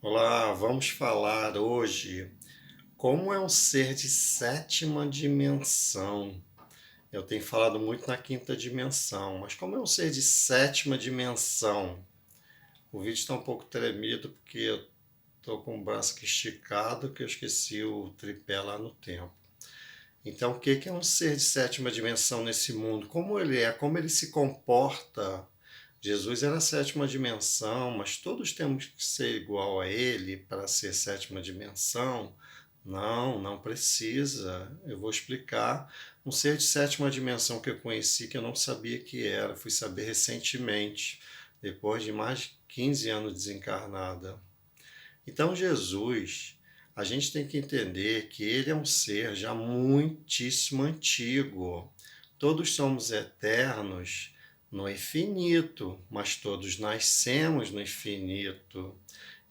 Olá, vamos falar hoje como é um ser de sétima dimensão. Eu tenho falado muito na quinta dimensão, mas como é um ser de sétima dimensão? O vídeo está um pouco tremido porque eu estou com o braço aqui esticado que eu esqueci o tripé lá no templo. Então, o que é um ser de sétima dimensão nesse mundo? Como ele é? Como ele se comporta? Jesus era a sétima dimensão, mas todos temos que ser igual a ele para ser sétima dimensão? Não, não precisa. Eu vou explicar. Um ser de sétima dimensão que eu conheci que eu não sabia que era, fui saber recentemente, depois de mais de 15 anos desencarnada. Então, Jesus, a gente tem que entender que ele é um ser já muitíssimo antigo. Todos somos eternos no infinito, mas todos nascemos no infinito.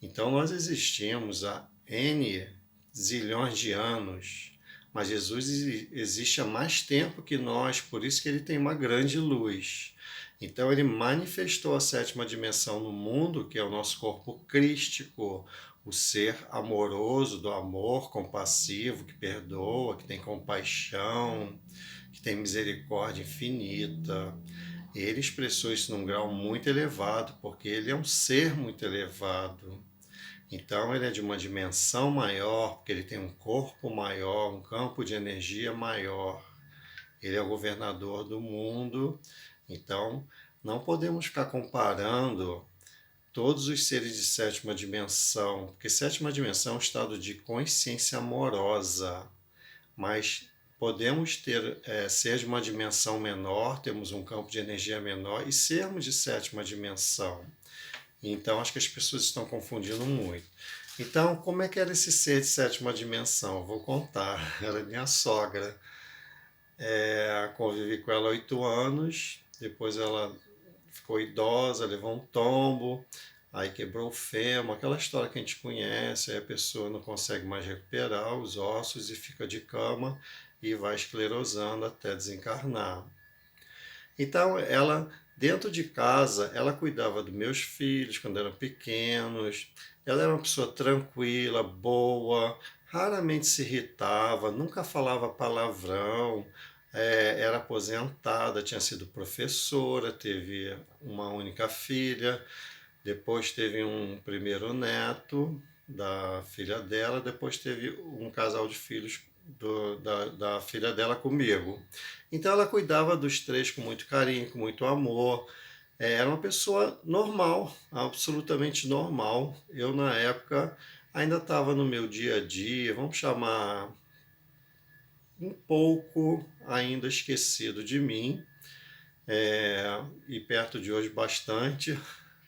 Então, nós existimos há N zilhões de anos, mas Jesus existe há mais tempo que nós, por isso que ele tem uma grande luz. Então, ele manifestou a sétima dimensão no mundo, que é o nosso corpo crístico, o ser amoroso, do amor compassivo, que perdoa, que tem compaixão, que tem misericórdia infinita. Ele expressou isso num grau muito elevado, porque ele é um ser muito elevado. Então ele é de uma dimensão maior, porque ele tem um corpo maior, um campo de energia maior. Ele é o governador do mundo. Então não podemos ficar comparando todos os seres de sétima dimensão, porque sétima dimensão é um estado de consciência amorosa, mas podemos ser de uma dimensão menor, temos um campo de energia menor e sermos de sétima dimensão. Então acho que as pessoas estão confundindo muito. Então, como é que era esse ser de sétima dimensão? Eu vou contar. Ela é minha sogra. Convivi com ela há 8 anos. Depois ela ficou idosa, levou um tombo, aí quebrou o fêmur, aquela história que a gente conhece, aí a pessoa não consegue mais recuperar os ossos e fica de cama e vai esclerosando até desencarnar. Então, ela, dentro de casa, ela cuidava dos meus filhos quando eram pequenos. Ela era uma pessoa tranquila, boa, raramente se irritava, nunca falava palavrão, era aposentada, tinha sido professora, teve uma única filha, depois teve um primeiro neto da filha dela, depois teve um casal de filhos da filha dela comigo. Então ela cuidava dos três com muito carinho, com muito amor. Era uma pessoa normal, absolutamente normal. Eu, na época, ainda estava no meu dia a dia, vamos chamar um pouco ainda esquecido de mim, e perto de hoje bastante,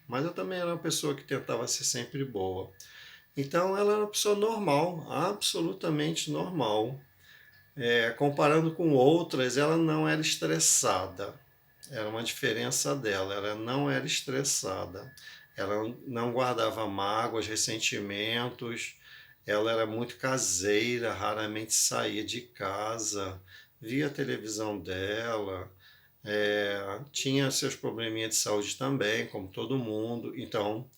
mas eu também era uma pessoa que tentava ser sempre boa. Então ela era uma pessoa normal, absolutamente normal. Comparando com outras, ela não era estressada. Era uma diferença dela, ela não era estressada. Ela não guardava mágoas, ressentimentos. Ela era muito caseira, raramente saía de casa, via a televisão dela, tinha seus probleminhas de saúde também, como todo mundo. Então,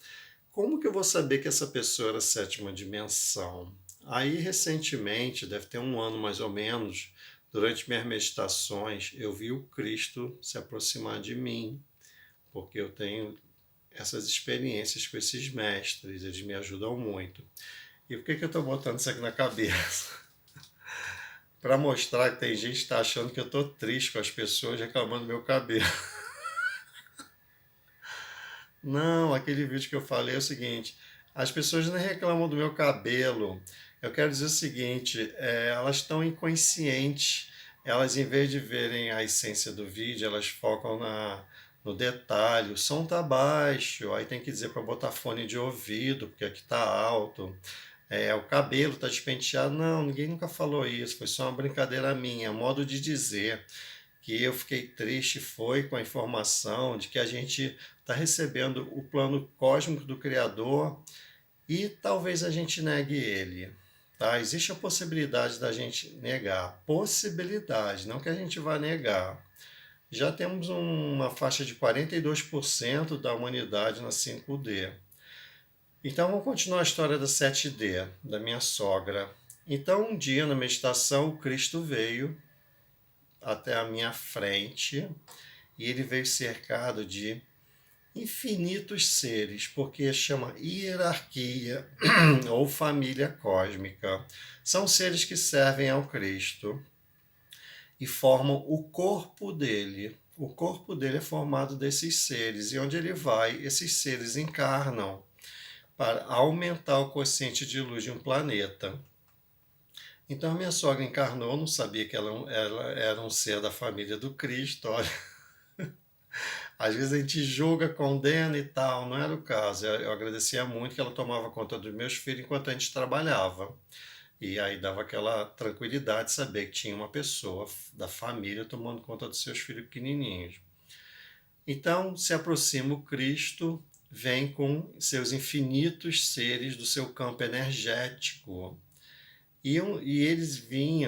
como que eu vou saber que essa pessoa era sétima dimensão? Aí, recentemente, deve ter um ano mais ou menos, durante minhas meditações, eu vi o Cristo se aproximar de mim, porque eu tenho essas experiências com esses mestres, eles me ajudam muito. E por que eu estou botando isso aqui na cabeça? Para mostrar que tem gente que está achando que eu estou triste com as pessoas reclamando do meu cabelo. Não, aquele vídeo que eu falei é o seguinte: as pessoas não reclamam do meu cabelo. Eu quero dizer o seguinte: elas estão inconscientes. Elas, em vez de verem a essência do vídeo, elas focam no detalhe. O som tá baixo, aí tem que dizer para botar fone de ouvido, porque aqui tá alto. O cabelo tá despenteado. Não, ninguém nunca falou isso. Foi só uma brincadeira minha, modo de dizer que eu fiquei triste foi com a informação de que a gente está recebendo o plano cósmico do Criador e talvez a gente negue ele. Tá? Existe a possibilidade da gente negar. Possibilidade, não que a gente vá negar. Já temos uma faixa de 42% da humanidade na 5D. Então vamos continuar a história da 7D, da minha sogra. Então um dia na meditação o Cristo veio até a minha frente e ele veio cercado de infinitos seres, porque chama hierarquia ou família cósmica. São seres que servem ao Cristo e formam o corpo dele. O corpo dele é formado desses seres, e onde ele vai, esses seres encarnam para aumentar o quociente de luz de um planeta. Então, a minha sogra encarnou, não sabia que ela era um ser da família do Cristo. Olha, às vezes a gente julga, condena e tal, não era o caso. Eu agradecia muito que ela tomava conta dos meus filhos enquanto a gente trabalhava. E aí dava aquela tranquilidade de saber que tinha uma pessoa da família tomando conta dos seus filhos pequenininhos. Então se aproxima o Cristo, vem com seus infinitos seres do seu campo energético. E eles vêm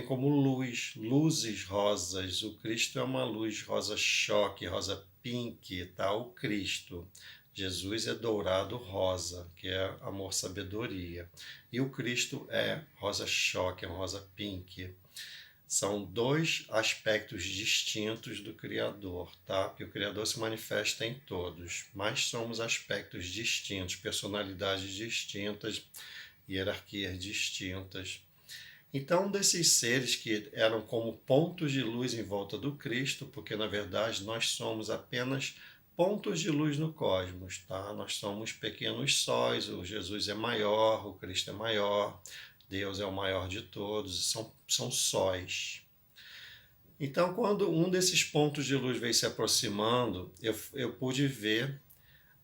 como luz, luzes rosas. O Cristo é uma luz rosa choque, rosa pink, tá? O Cristo. Jesus é dourado rosa, que é amor, sabedoria. E o Cristo é rosa choque, é um rosa pink. São dois aspectos distintos do Criador, tá? Porque o Criador se manifesta em todos, mas somos aspectos distintos, personalidades distintas, hierarquias distintas. Então, desses seres que eram como pontos de luz em volta do Cristo, porque na verdade nós somos apenas pontos de luz no cosmos, tá? Nós somos pequenos sóis, o Jesus é maior, o Cristo é maior, Deus é o maior de todos, são sóis. Então, quando um desses pontos de luz veio se aproximando, eu pude ver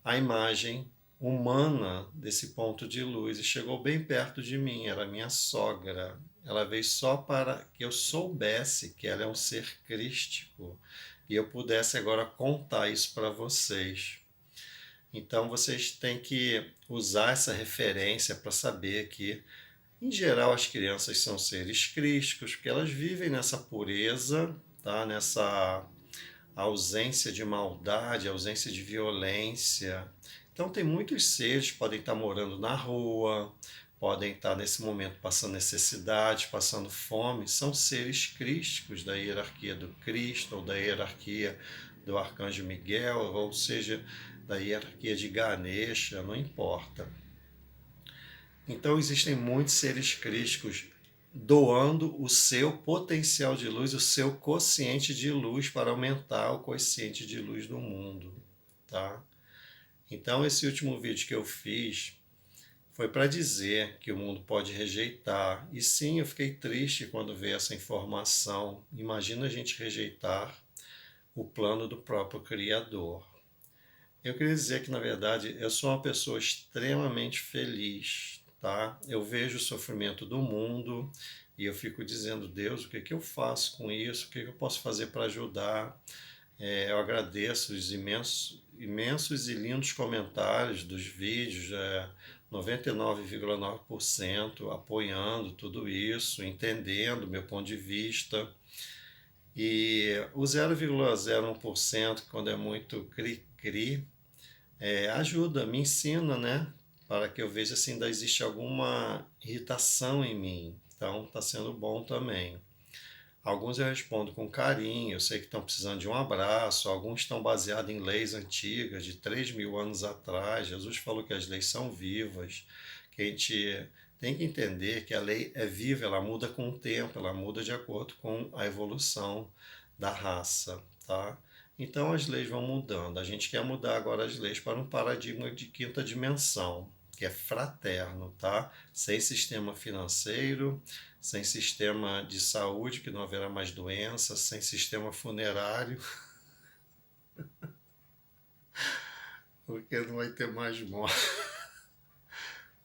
a imagem humana desse ponto de luz e chegou bem perto de mim, era minha sogra. Ela veio só para que eu soubesse que ela é um ser crístico e eu pudesse agora contar isso para vocês. Então vocês têm que usar essa referência para saber que, em geral, as crianças são seres crísticos, porque elas vivem nessa pureza, tá? Nessa ausência de maldade, ausência de violência. Então tem muitos seres que podem estar morando na rua, podem estar nesse momento passando necessidade, passando fome, são seres crísticos da hierarquia do Cristo, ou da hierarquia do Arcanjo Miguel, ou seja, da hierarquia de Ganesha, não importa. Então existem muitos seres crísticos doando o seu potencial de luz, o seu quociente de luz para aumentar o quociente de luz do mundo, tá? Então esse último vídeo que eu fiz foi para dizer que o mundo pode rejeitar. E sim, eu fiquei triste quando veio essa informação. Imagina a gente rejeitar o plano do próprio Criador. Eu queria dizer que, na verdade, eu sou uma pessoa extremamente feliz, tá? Eu vejo o sofrimento do mundo e eu fico dizendo, Deus, o que que eu faço com isso? O que que eu posso fazer para ajudar? Eu agradeço os imensos e lindos comentários dos vídeos, 99,9% apoiando tudo isso, entendendo o meu ponto de vista. E o 0,01%, quando é muito cri-cri, ajuda, me ensina, né? Para que eu veja se ainda existe alguma irritação em mim. Então, está sendo bom também. Alguns eu respondo com carinho, eu sei que estão precisando de um abraço, alguns estão baseados em leis antigas, de 3.000 anos atrás. Jesus falou que as leis são vivas, que a gente tem que entender que a lei é viva, ela muda com o tempo, ela muda de acordo com a evolução da raça, tá? Então as leis vão mudando. A gente quer mudar agora as leis para um paradigma de quinta dimensão, que é fraterno, tá? Sem sistema financeiro, sem sistema de saúde, que não haverá mais doença, sem sistema funerário, porque não vai ter mais morte.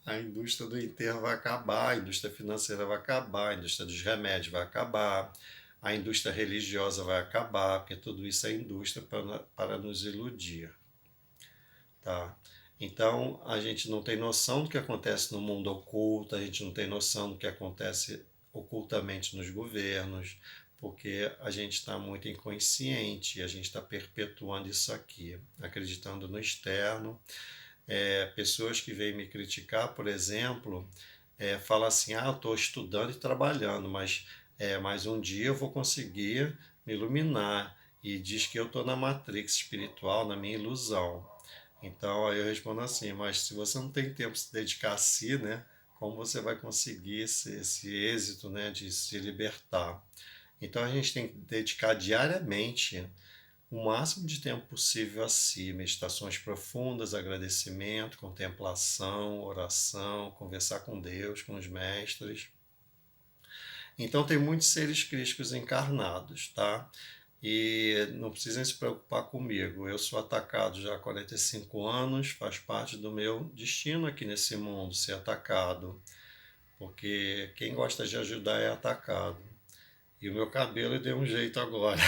A indústria do enterro vai acabar, a indústria financeira vai acabar, a indústria dos remédios vai acabar, a indústria religiosa vai acabar, porque tudo isso é indústria para nos iludir, tá? Então, a gente não tem noção do que acontece no mundo oculto, a gente não tem noção do que acontece ocultamente nos governos, porque a gente está muito inconsciente, a gente está perpetuando isso aqui, acreditando no externo, Pessoas que vêm me criticar, por exemplo, falam assim: ah, eu estou estudando e trabalhando, mas um dia eu vou conseguir me iluminar. E diz que eu estou na matrix espiritual, na minha ilusão. Então aí eu respondo assim: mas se você não tem tempo de se dedicar a si, né? Como você vai conseguir esse êxito, né, de se libertar? Então a gente tem que dedicar diariamente o máximo de tempo possível a si, meditações profundas, agradecimento, contemplação, oração, conversar com Deus, com os mestres. Então tem muitos seres crísticos encarnados, tá? E não precisem se preocupar comigo. Eu sou atacado já há 45 anos, faz parte do meu destino aqui nesse mundo ser atacado, porque quem gosta de ajudar é atacado. E o meu cabelo deu um jeito agora.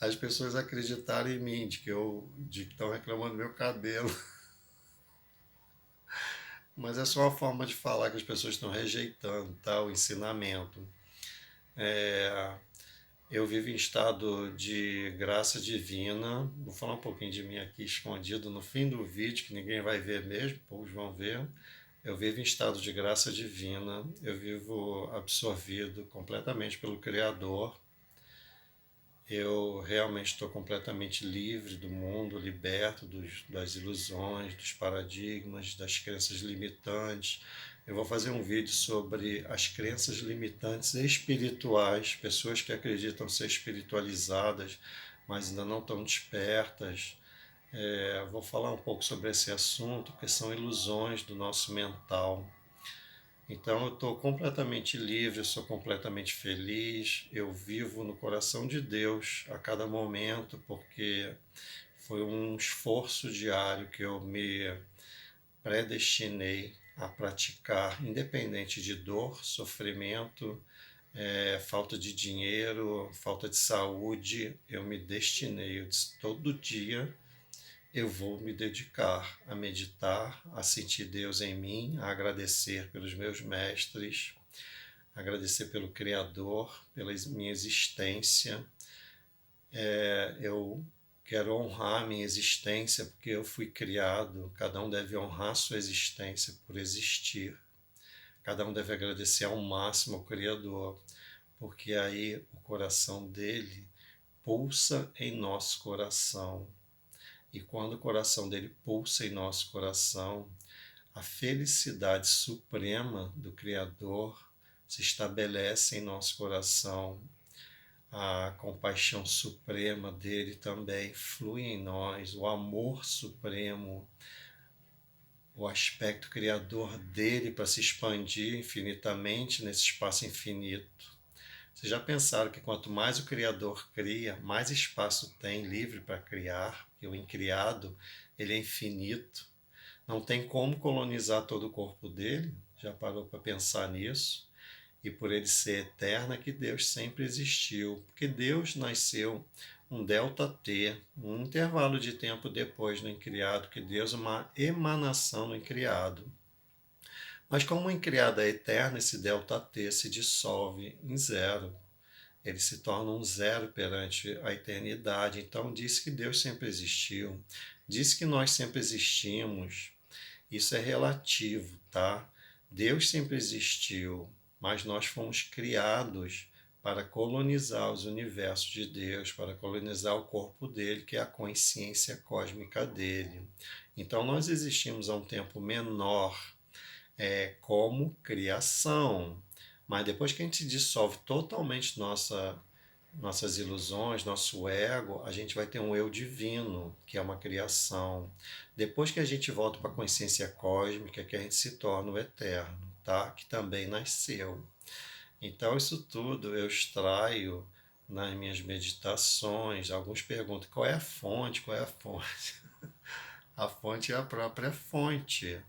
As pessoas acreditaram em mim, de que estão reclamando do meu cabelo. Mas é só uma forma de falar que as pessoas estão rejeitando, tá? O ensinamento. É, eu vivo em estado de graça divina. Vou falar um pouquinho de mim aqui escondido no fim do vídeo, que ninguém vai ver mesmo, poucos vão ver. Eu vivo em estado de graça divina. Eu vivo absorvido completamente pelo Criador. Eu realmente estou completamente livre do mundo, liberto das ilusões, dos paradigmas, das crenças limitantes. Eu vou fazer um vídeo sobre as crenças limitantes espirituais, pessoas que acreditam ser espiritualizadas, mas ainda não estão despertas. Vou falar um pouco sobre esse assunto, porque são ilusões do nosso mental. Então eu estou completamente livre, eu sou completamente feliz, eu vivo no coração de Deus a cada momento, porque foi um esforço diário que eu me predestinei a praticar, independente de dor, sofrimento, falta de dinheiro, falta de saúde, eu me destinei, eu disse, todo dia eu vou me dedicar a meditar, a sentir Deus em mim, a agradecer pelos meus mestres, agradecer pelo Criador, pela minha existência. Eu quero honrar a minha existência porque eu fui criado. Cada um deve honrar sua existência por existir. Cada um deve agradecer ao máximo ao Criador, porque aí o coração dele pulsa em nosso coração. E quando o coração dele pulsa em nosso coração, a felicidade suprema do Criador se estabelece em nosso coração. A compaixão suprema dele também flui em nós, o amor supremo, o aspecto criador dele para se expandir infinitamente nesse espaço infinito. Vocês já pensaram que quanto mais o Criador cria, mais espaço tem livre para criar, que o incriado ele é infinito. Não tem como colonizar todo o corpo dele, já parou para pensar nisso? E por ele ser eterno é que Deus sempre existiu, porque Deus nasceu um delta T, um intervalo de tempo depois do incriado, que Deus é uma emanação do incriado. Mas como o incriado é eterno, esse delta T se dissolve em zero. Ele se torna um zero perante a eternidade. Então diz que Deus sempre existiu, diz que nós sempre existimos. Isso é relativo, tá? Deus sempre existiu, mas nós fomos criados para colonizar os universos de Deus, para colonizar o corpo dele, que é a consciência cósmica dele. Então nós existimos há um tempo menor, como criação, mas depois que a gente dissolve totalmente nossas ilusões, nosso ego, a gente vai ter um eu divino, que é uma criação. Depois que a gente volta para a consciência cósmica, que a gente se torna o eterno, tá? Que também nasceu. Então isso tudo eu extraio nas minhas meditações. Alguns perguntam qual é a fonte, qual é a fonte? A fonte é a própria fonte.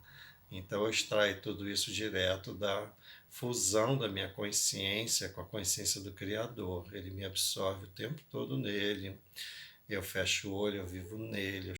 Então eu extraio tudo isso direto da fusão da minha consciência com a consciência do Criador. Ele me absorve o tempo todo nele. Eu fecho o olho, eu vivo nele, eu